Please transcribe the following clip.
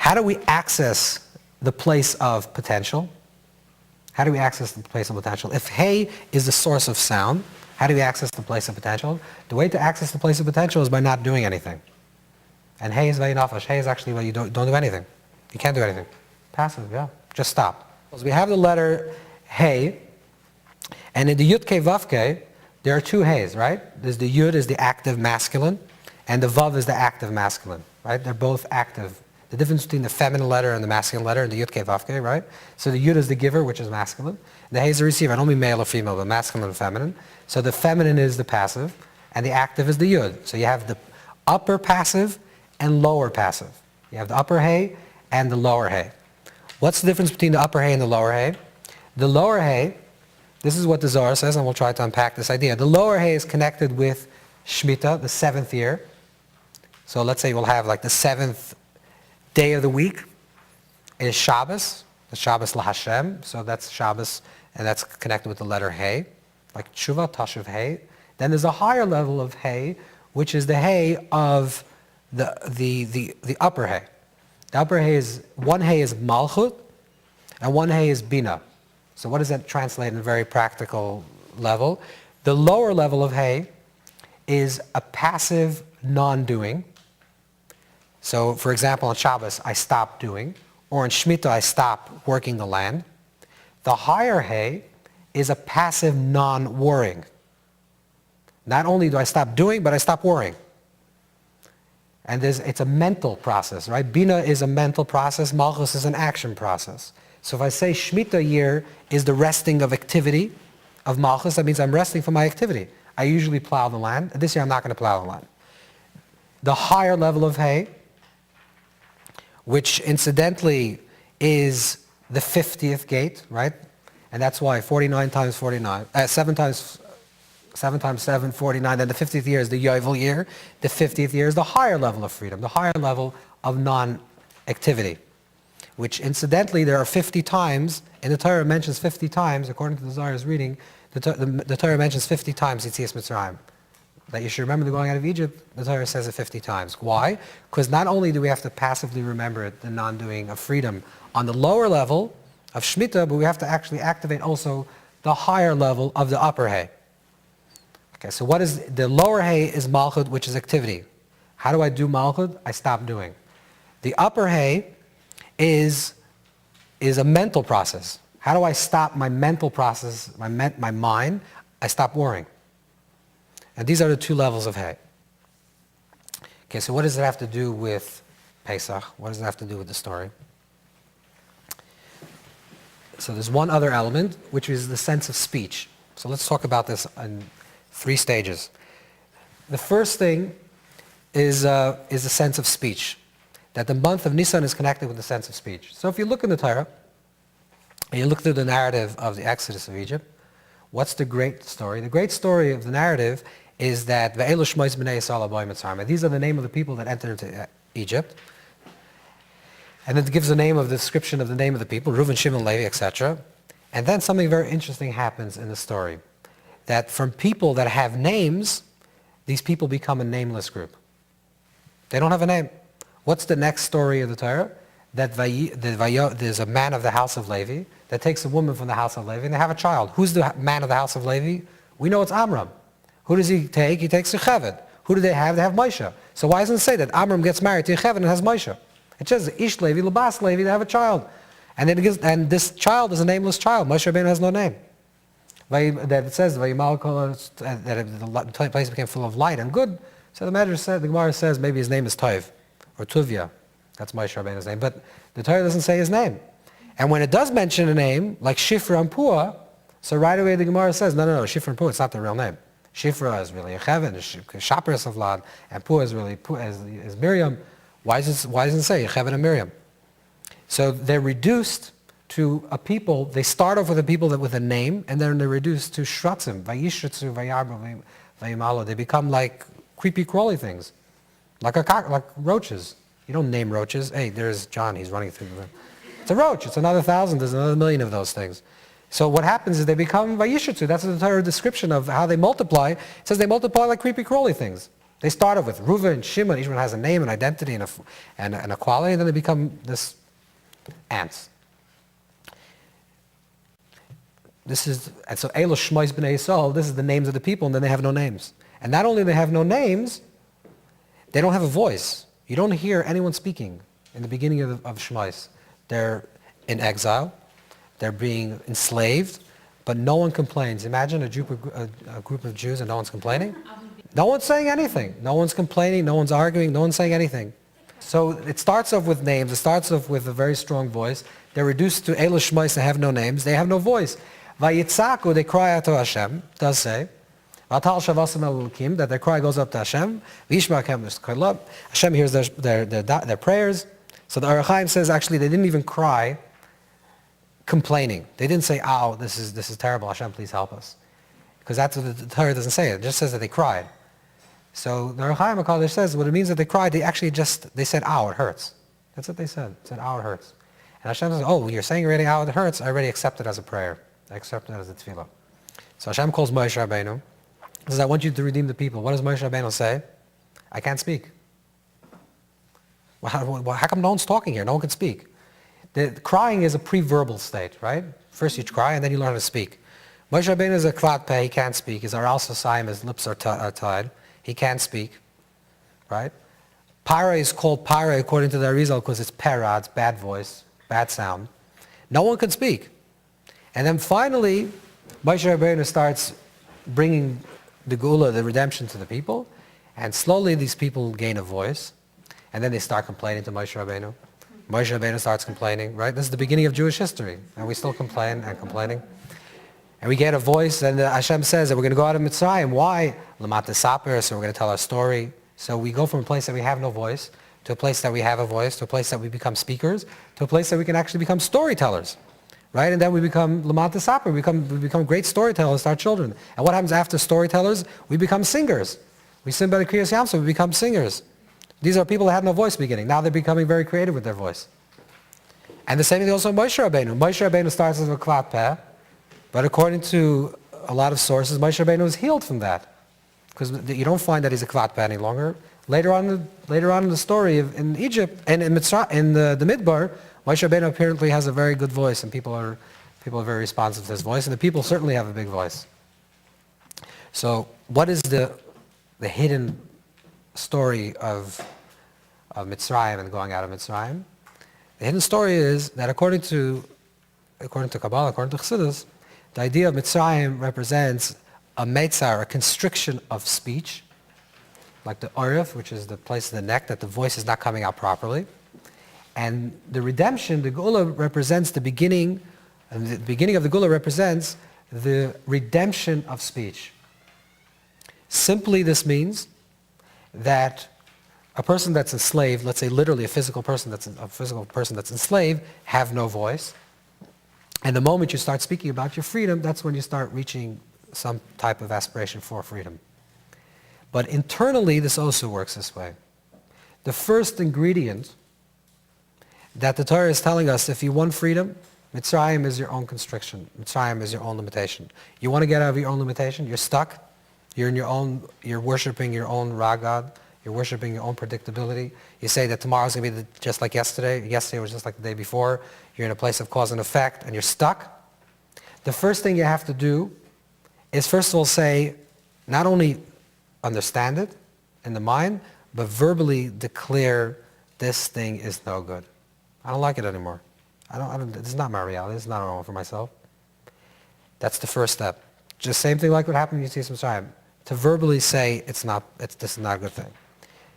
How do we access the place of potential? How do we access the place of potential? If hey is the source of sound, how do we access the place of potential? The way to access the place of potential is by not doing anything. And hey is very nafash. Hey is actually where you don't do anything. You can't do anything. Passive, yeah. Just stop. So we have the letter hey, and in the yud ke vav ke, there are two heys, right? There's the yud is the active masculine, and the vav is the active masculine, right? They're both active. The difference between the feminine letter and the masculine letter in the yud ke vav ke, right? So the yud is the giver, which is masculine. The hey is the receiver. I don't mean male or female, but masculine and feminine. So the feminine is the passive, and the active is the yud. So you have the upper passive and lower passive. You have the upper hey and the lower hey. What's the difference between the upper hay and the lower hay? The lower hay, this is what the Zohar says, and we'll try to unpack this idea. The lower hay is connected with Shemitah, the 7th year. So let's say we'll have like the 7th day of the week is Shabbos, the Shabbos LaHashem. So that's Shabbos, and that's connected with the letter hay, like Tshuva, Tashuv hay. Then there's a higher level of hay, which is the hay of the upper hay. The upper hay is, one hay is Malchut, and one hay is Bina. So what does that translate in a very practical level? The lower level of hay is a passive non-doing. So for example, on Shabbos, I stop doing, or in Shemitah, I stop working the land. The higher hay is a passive non-worrying. Not only do I stop doing, but I stop worrying. And it's a mental process, right? Bina is a mental process. Malchus is an action process. So if I say Shemitah year is the resting of activity of Malchus, that means I'm resting from my activity. I usually plow the land. This year I'm not going to plow the land. The higher level of hay, which incidentally is the 50th gate, right? And that's why 49 times 49, 7 times 7, 49, then the 50th year is the Yovel year. The 50th year is the higher level of freedom, the higher level of non-activity, which incidentally there are 50 times, and the Torah mentions 50 times, according to the Zohar's reading, the Torah mentions 50 times Yetzias Mitzrayim. That you should remember the going out of Egypt, the Torah says it 50 times. Why? Because not only do we have to passively remember it, the non-doing of freedom on the lower level of Shemitah, but we have to actually activate also the higher level of the upper hay. Okay, so what is the lower hay is Malchut, which is activity. How do I do Malchut? I stop doing. The upper hay is a mental process. How do I stop my mental process, my mind? I stop worrying. And these are the two levels of hay. Okay, so what does it have to do with Pesach? What does it have to do with the story? So there's one other element, which is the sense of speech. So let's talk about this in 3 stages. The first thing is a sense of speech, that the month of Nisan is connected with the sense of speech. So if you look in the Torah, and you look through the narrative of the Exodus of Egypt, what's the great story? The great story of the narrative is that Ve'elu Shmois B'nei Yisrael Aboy Mitzrayim. These are the name of the people that entered into Egypt. And then it gives the name of the description of the name of the people, Reuven, Shimon, Levi, etc. And then something very interesting happens in the story. That from people that have names, these people become a nameless group. They don't have a name. What's the next story of the Torah? That there's a man of the house of Levi that takes a woman from the house of Levi and they have a child. Who's the man of the house of Levi? We know it's Amram. Who does he take? He takes Yocheved. Who do they have? They have Moshe. So why doesn't it say that Amram gets married to Yocheved and has Moshe? It says Ish Levi, Labas Levi, they have a child. And then and this child is a nameless child. Moshe Rabbeinu has no name. That it says that the place became full of light and good. So the Gemara says maybe his name is Tov or Tuvia. That's Moshe Rabbeinu's name. But the Torah doesn't say his name. And when it does mention a name, like Shifra and Pua, so right away the Gemara says, no, Shifra and Pua, it's not the real name. Shifra is really Yocheved, Shapras of Vlad, and Pua is really is Miriam. Why doesn't it say Yocheved and Miriam? So they're reduced to a people. They start off with a people with a name, and then they're reduced to shratzim, vayishratzu, vayarba, vayimalo. They become like creepy, crawly things, like roaches. You don't name roaches. Hey, there's John. He's running through the room. It's a roach. It's another 1,000. There's another 1,000,000 of those things. So what happens is they become vayishratzu. That's the entire description of how they multiply. It says they multiply like creepy, crawly things. They started with Reuven and Shimon. Each one has a name, an identity, and a quality, and then they become this ants. And so Elo Shmois B'nai Yisrael, this is the names of the people, and then they have no names. And not only they have no names, they don't have a voice. You don't hear anyone speaking in the beginning of Shmois. They're in exile. They're being enslaved, but no one complains. Imagine a group of Jews and no one's complaining. No one's saying anything. No one's complaining. No one's arguing. No one's saying anything. So it starts off with names. It starts off with a very strong voice. They're reduced to Elo Shmois. They have no names. They have no voice. Vayitzaku, they cry out to Hashem. It does say. Vatal Shavasam Elokim, that their cry goes up to Hashem. Vishma Kem. Hashem hears their prayers. So the Orach Chaim says actually they didn't even cry complaining. They didn't say, "Ow, this is terrible. Hashem, please help us," because that's what the Torah doesn't say. It just says that they cried. So the Orach Chaim HaKadosh says what it means that they cried. They said, "Ow, it hurts." That's what they said. They said, "Ow, it hurts." And Hashem says, "Oh, you're saying already, ow, it hurts. I already accept it as a prayer. I accept it as a tefillah." So Hashem calls Moshe Rabbeinu. He says, "I want you to redeem the people." What does Moshe Rabbeinu say? "I can't speak." Well, how come no one's talking here? No one can speak. The crying is a pre-verbal state, right? First you cry and then you learn to speak. Moshe Rabbeinu is a klat peh, he can't speak. His aral sasayim, his lips are tied. He can't speak, right? Pare is called pare according to the Arizal because it's pera, it's bad voice, bad sound. No one can speak. And then finally, Moshe Rabbeinu starts bringing the Geula, the redemption to the people, and slowly these people gain a voice, and then they start complaining to Moshe Rabbeinu. Moshe Rabbeinu starts complaining, right? This is the beginning of Jewish history, and we still complain and complaining. And we get a voice, and Hashem says that we're going to go out of Mitzrayim. Why? Lamata Saper, so we're going to tell our story. So we go from a place that we have no voice, to a place that we have a voice, to a place that we become speakers, to a place that we can actually become storytellers. Right? And then we become Lamata Saper, we become great storytellers to our children. And what happens after storytellers? We become singers. We sing by the Kriyas Yam, so we become singers. These are people that had no voice beginning. Now they're becoming very creative with their voice. And the same thing also Moshe Rabbeinu. Moshe Rabbeinu starts as a klat peh, but according to a lot of sources, Moshe Rabbeinu is healed from that. Because you don't find that he's a klat peh any longer. Later on in the story in Egypt and in the Midbar, Moshe Rabbeinu apparently has a very good voice, and people are very responsive to his voice, and the people certainly have a big voice. So what is the hidden story of Mitzrayim and going out of Mitzrayim? The hidden story is that according to Kabbalah, according to Chassidus, the idea of Mitzrayim represents a meitzar, a constriction of speech, like the orif, which is the place of the neck, that the voice is not coming out properly. And the redemption, the Geula, represents the beginning, and the beginning of the Geula represents the redemption of speech. Simply this means that a person that's enslaved, let's say literally a physical person that's enslaved, have no voice. And the moment you start speaking about your freedom, that's when you start reaching some type of aspiration for freedom. But internally, this also works this way. The first ingredient that the Torah is telling us, if you want freedom, Mitzrayim is your own constriction. Mitzrayim is your own limitation. You want to get out of your own limitation? You're stuck. You're worshiping your own Ra God. You're worshiping your own predictability. You say that tomorrow's going to be just like yesterday. Yesterday was just like the day before. You're in a place of cause and effect, and you're stuck. The first thing you have to do is, first of all, say, not only understand it in the mind, but verbally declare this thing is no good. I don't like it anymore. This is not my reality. This is not normal for myself. That's the first step. Just same thing like what happened when you see some time. To verbally say this is not a good thing.